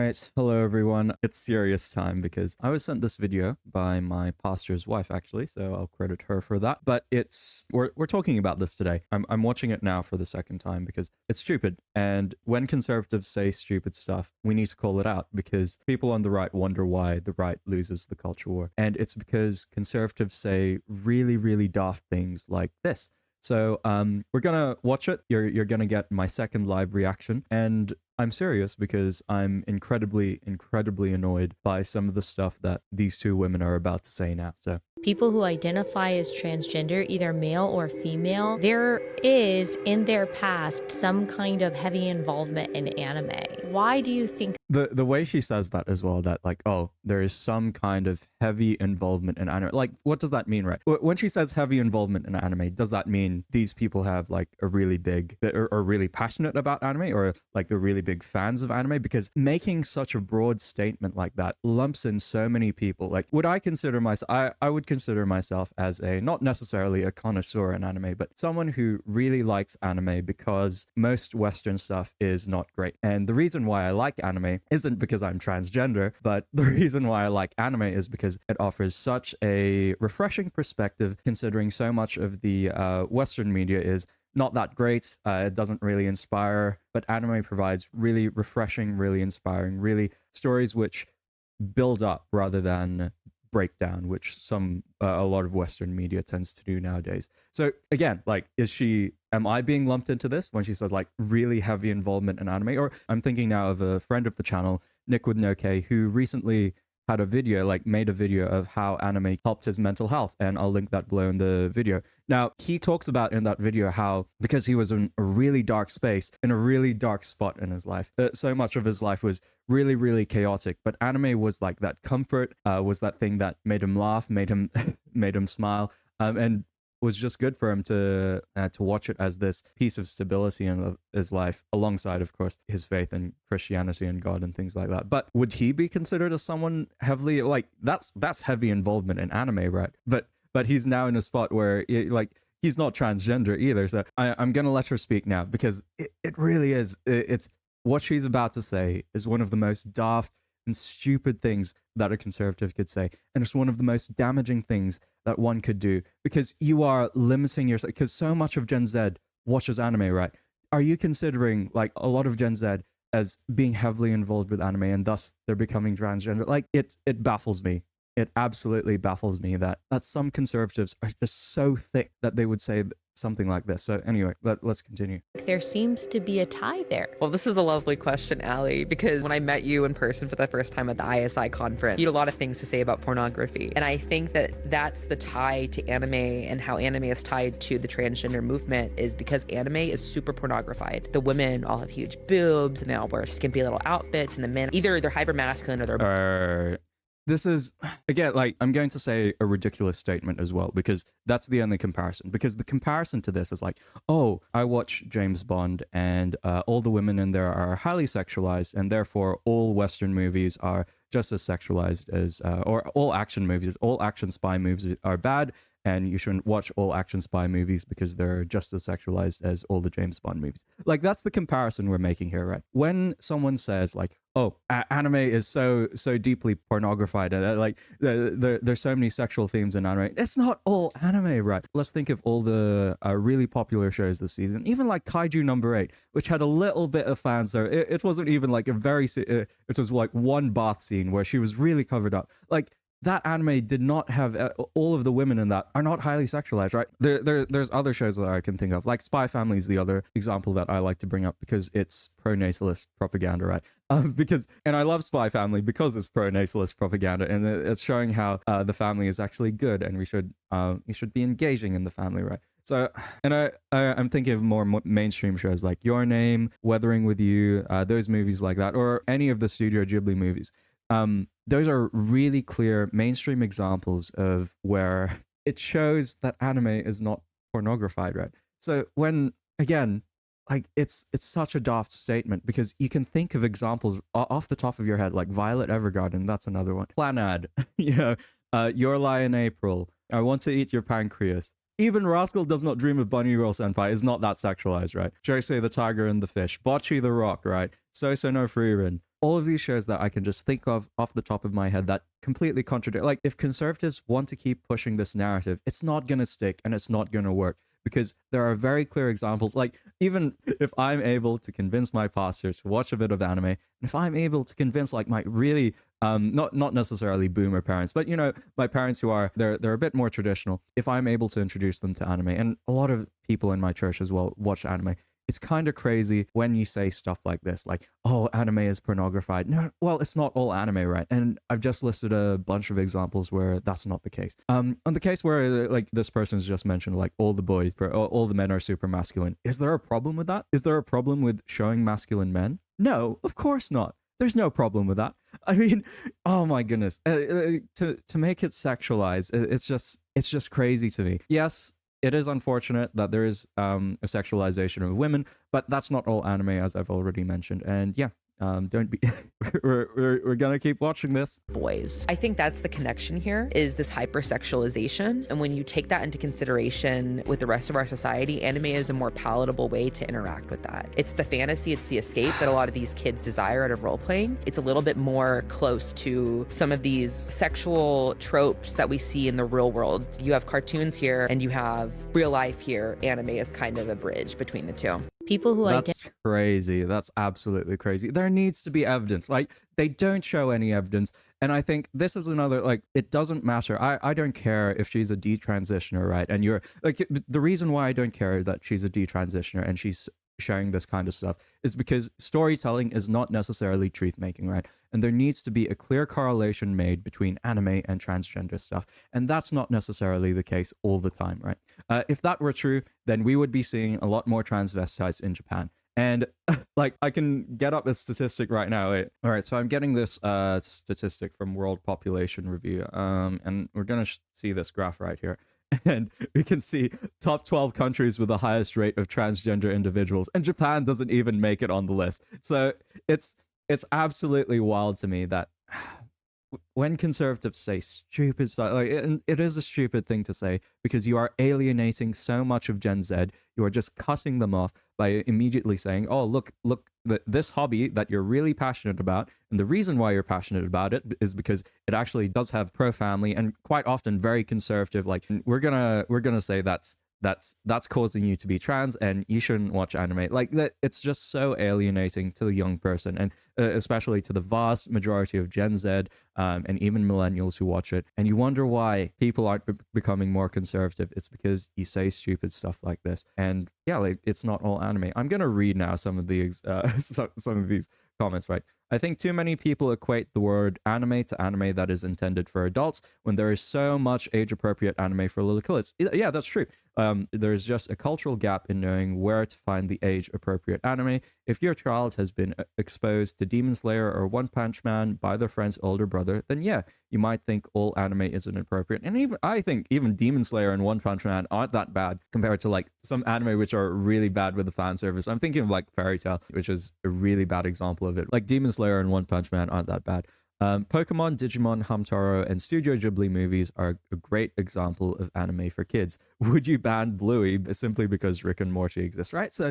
Alright, hello everyone. It's serious time because I was sent this video by my pastor's wife actually, so I'll credit her for that. But we're talking about this today. I'm watching it now for the second time because it's stupid. And when conservatives say stupid stuff, we need to call it out because people on the right wonder why the right loses the culture war. And it's because conservatives say really, really daft things like this. So we're gonna watch it. You're gonna get my second live reaction, and I'm serious because I'm incredibly annoyed by some of the stuff that these two women are about to say now. So people who identify as transgender, either male or female, there is in their past some kind of heavy involvement in anime. Why do you think the way she says that as well, that like, oh, there is some kind of heavy involvement in anime, like what does that mean, right? When she says heavy involvement in anime, does that mean these people have like a really big or really passionate about anime, or like they're really big fans of anime? Because making such a broad statement like that lumps in so many people. Like, would I consider myself, I would consider myself as a, not necessarily a connoisseur in anime, but someone who really likes anime because most Western stuff is not great. And the reason why I like anime isn't because I'm transgender, but the reason why I like anime is because it offers such a refreshing perspective, considering so much of the Western media is not that great. It doesn't really inspire, but anime provides really refreshing, really inspiring, really stories which build up rather than break down, which a lot of Western media tends to do nowadays. So again, like, am I being lumped into this when she says like really heavy involvement in anime? Or I'm thinking now of a friend of the channel, Nick with no K, who recently had a video, like made a video of how anime helped his mental health, and I'll link that below in the video. Now, he talks about in that video how, because he was in a really dark space, in a really dark spot in his life, so much of his life was really, really chaotic, but anime was like that comfort, was that thing that made him laugh, made him made him smile, and was just good for him to watch it as this piece of stability in his life, alongside, of course, his faith in Christianity and God and things like that. But would he be considered as someone heavily, like, that's heavy involvement in anime, right? But he's now in a spot where he's not transgender either. So I'm gonna let her speak now, because it really is. It's what she's about to say is one of the most daft and stupid things that a conservative could say, and it's one of the most damaging things that one could do, because you are limiting yourself. Because so much of Gen Z watches anime, right? Are you considering like a lot of Gen Z as being heavily involved with anime, and thus they're becoming transgender? Like, it baffles me. It absolutely baffles me that some conservatives are just so thick that they would say something like this. So anyway, let's continue. there seems to be a tie there? Well, this is a lovely question, Allie, because when I met you in person for the first time at the ISI conference, you had a lot of things to say about pornography. And I think that that's the tie to anime, and how anime is tied to the transgender movement is because anime is super pornographied. The women all have huge boobs, and they all wear skimpy little outfits, and the men, either they're hyper masculine or they're... This is, again, like, I'm going to say a ridiculous statement as well, because that's the only comparison. Because the comparison to this is like, oh, I watch James Bond, and all the women in there are highly sexualized, and therefore all Western movies are just as sexualized as, or all action movies, all action spy movies are bad, and you shouldn't watch all action spy movies because they're just as sexualized as all the James Bond movies. Like, that's the comparison we're making here, right? When someone says like, oh, anime is so deeply pornographied, and like there's so many sexual themes in anime, it's not all anime, right? Let's think of all the really popular shows this season, even like Kaiju number 8, which had a little bit of fan service. It wasn't even like a very, it was like one bath scene where she was really covered up. Like, that anime did not have, all of the women in that are not highly sexualized, right? There's other shows that I can think of, like Spy Family is the other example that I like to bring up because it's pro-natalist propaganda, right? And I love Spy Family because it's pro-natalist propaganda, and it's showing how the family is actually good, and we should be engaging in the family, right? So, and I'm thinking of more mainstream shows like Your Name, Weathering with You, those movies like that, or any of the Studio Ghibli movies. Those are really clear mainstream examples of where it shows that anime is not pornographied, right? So when, again, like, it's such a daft statement, because you can think of examples off the top of your head, like Violet Evergarden, that's another one. Planad, Your Lie in April, I Want to Eat Your Pancreas. Even Rascal Does Not Dream of Bunny Girl Senpai is not that sexualized, right? Josei the Tiger and the Fish, Bocce the Rock, right? So No Frieren. all of these shows that I can just think of off the top of my head that completely contradict. Like, if conservatives want to keep pushing this narrative, it's not going to stick and it's not going to work, because there are very clear examples. Like, even if I'm able to convince my pastor to watch a bit of anime, and if I'm able to convince like my really not necessarily boomer parents, but you know, my parents who are they're a bit more traditional, if I'm able to introduce them to anime, and a lot of people in my church as well watch anime, it's kind of crazy when you say stuff like this, like, oh, anime is pornographied. No, well, it's not all anime, right? And I've just listed a bunch of examples where that's not the case. On the case where, like, this person's just mentioned, like, all the men are super masculine. Is there a problem with that? Is there a problem with showing masculine men? No, of course not. There's no problem with that. I mean, oh my goodness. To make it sexualized, it's just crazy to me. Yes, it is unfortunate that there is a sexualization of women, but that's not all anime, as I've already mentioned. And yeah, don't be we're gonna keep watching this. Boys. I think that's the connection here, is this hypersexualization. And when you take that into consideration with the rest of our society, anime is a more palatable way to interact with that. It's the fantasy, it's the escape that a lot of these kids desire out of role playing. It's a little bit more close to some of these sexual tropes that we see in the real world. You have cartoons here and you have real life here. Anime is kind of a bridge between the two. People who That's crazy. That's absolutely crazy. There needs to be evidence. Like, they don't show any evidence. And I think this is another, like, it doesn't matter. I don't care if she's a detransitioner, right? And you're like, the reason why I don't care that she's a detransitioner and she's sharing this kind of stuff is because storytelling is not necessarily truth making, right? And there needs to be a clear correlation made between anime and transgender stuff, and that's not necessarily the case all the time, right? If that were true, then we would be seeing a lot more transvestites in Japan. And like, I can get up a statistic right now. Wait. All right, so I'm getting this statistic from World Population Review, and we're gonna see this graph right here. And we can see top 12 countries with the highest rate of transgender individuals, and Japan doesn't even make it on the list. So it's absolutely wild to me that when conservatives say stupid stuff, like, it is a stupid thing to say, because you are alienating so much of Gen Z. You are just cutting them off by immediately saying, oh, look, this hobby that you're really passionate about, and the reason why you're passionate about it is because it actually does have pro-family and quite often very conservative, like, we're gonna say that's causing you to be trans and you shouldn't watch anime. Like, that, it's just so alienating to the young person, and especially to the vast majority of Gen Z and even millennials who watch it. And you wonder why people aren't becoming more conservative. It's because you say stupid stuff like this. And yeah, like, it's not all anime. I'm gonna read now some of these some of these comments, right? I think too many people equate the word anime to anime that is intended for adults, when there is so much age-appropriate anime for little kids. Yeah, that's true. There's just a cultural gap in knowing where to find the age-appropriate anime. If your child has been exposed to Demon Slayer or One Punch Man by their friend's older brother, then yeah, you might think all anime isn't appropriate. And I think even Demon Slayer and One Punch Man aren't that bad compared to like some anime which are really bad with the fan service. I'm thinking of like Fairy Tail, which is a really bad example of it. Like, Demon Slayer and One Punch Man aren't that bad. Pokemon, Digimon, Hamtaro, and Studio Ghibli movies are a great example of anime for kids. Would you ban Bluey simply because Rick and Morty exist, right? So,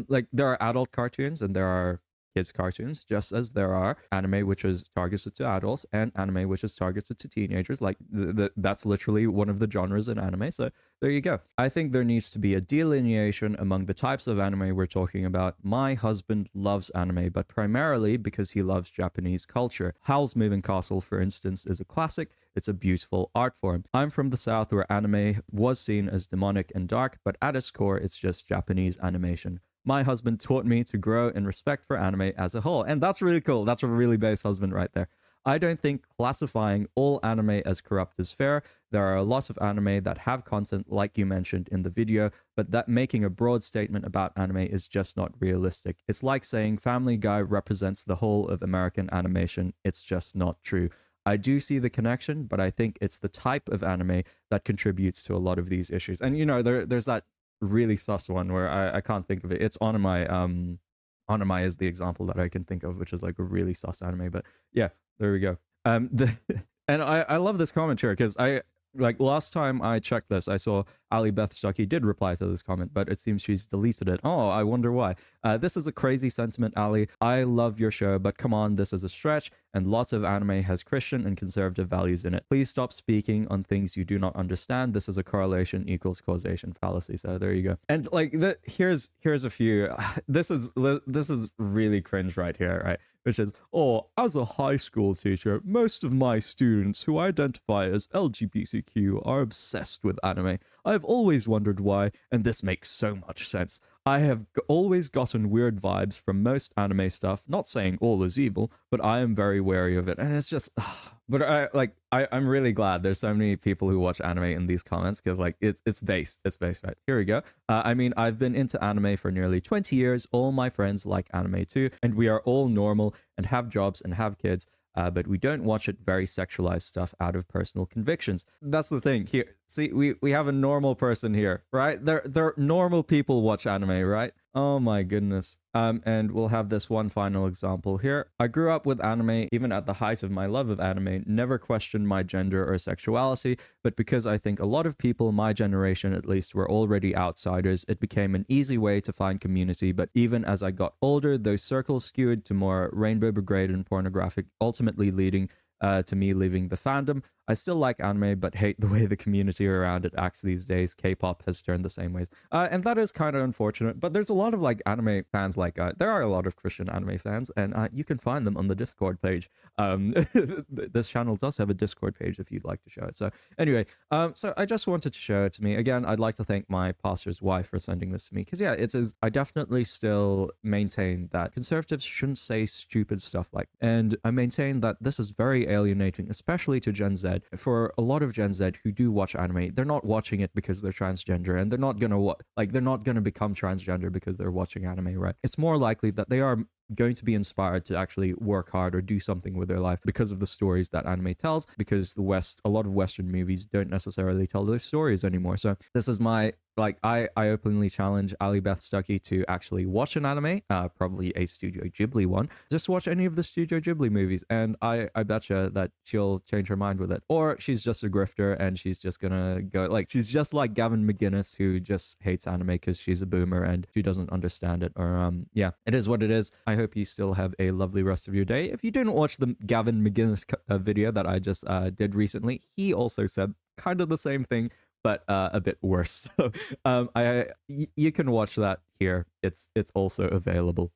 like, there are adult cartoons and there are kids cartoons, just as there are anime which is targeted to adults and anime which is targeted to teenagers. Like, that's literally one of the genres in anime. So there you go. I think there needs to be a delineation among the types of anime we're talking about. My husband loves anime, but primarily because he loves Japanese culture. Howl's Moving Castle, for instance, is a classic. It's a beautiful art form. I'm from the South, where anime was seen as demonic and dark, but at its core, it's just Japanese animation. My husband taught me to grow in respect for anime as a whole. And that's really cool. That's a really base husband right there. I don't think classifying all anime as corrupt is fair. There are a lot of anime that have content like you mentioned in the video, but that making a broad statement about anime is just not realistic. It's like saying Family Guy represents the whole of American animation. It's just not true. I do see the connection, but I think it's the type of anime that contributes to a lot of these issues. And, you know, there's that really sus one where I can't think of it. It's Anime. Anime is the example that I can think of, which is like a really sus anime. But yeah, there we go. And I love this comment here because I, like, last time I checked this, I saw Allie Beth Stuckey did reply to this comment, but it seems she's deleted it. Oh, I wonder why. This is a crazy sentiment, Allie. I love your show, but come on, this is a stretch, and lots of anime has Christian and conservative values in it. Please stop speaking on things you do not understand. This is a correlation equals causation fallacy. So there you go. And like, here's a few. This is really cringe right here, right? Which is, oh, as a high school teacher, most of my students who identify as LGBTQ are obsessed with anime. I have always wondered why, and this makes so much sense. I have always gotten weird vibes from most anime stuff, not saying all is evil, but I am very wary of it. And it's just, I'm really glad there's so many people who watch anime in these comments, because like it's based, right? Here we go. I mean, I've been into anime for nearly 20 years. All my friends like anime too, and we are all normal and have jobs and have kids. But we don't watch it very sexualized stuff out of personal convictions. That's the thing here. See, we have a normal person here, right? They're normal people watch anime, right? Oh my goodness. And we'll have this one final example here. I grew up with anime, even at the height of my love of anime, never questioned my gender or sexuality, but because I think a lot of people, my generation at least, were already outsiders, it became an easy way to find community. But even as I got older, those circles skewed to more rainbow brigade and pornographic, ultimately leading to me leaving the fandom. I still like anime, but hate the way the community around it acts these days. K-pop has turned the same ways. And that is kind of unfortunate, but there's a lot of like anime fans, like there are a lot of Christian anime fans, and you can find them on the Discord page. This channel does have a Discord page if you'd like to show it. So anyway, so I just wanted to show it to me. Again, I'd like to thank my pastor's wife for sending this to me, because yeah, I definitely still maintain that conservatives shouldn't say stupid stuff like, and I maintain that this is very alienating, especially to Gen Z. For a lot of Gen Z who do watch anime, they're not watching it because they're transgender, and they're not gonna become transgender because they're watching anime, right? It's more likely that they are going to be inspired to actually work hard or do something with their life because of the stories that anime tells, because a lot of Western movies don't necessarily tell those stories anymore. So this is my, like, I openly challenge Allie Beth Stuckey to actually watch an anime, probably a Studio Ghibli one. Just watch any of the Studio Ghibli movies, and I betcha that she'll change her mind with it. Or she's just a grifter and she's just gonna go, like, she's just like Gavin McGinnis, who just hates anime because she's a boomer and she doesn't understand it. Or yeah, it is what it is. I hope you still have a lovely rest of your day. If you didn't watch the Gavin McGinnis video that I just did recently, he also said kind of the same thing, but a bit worse. So you can watch that here. It's also available.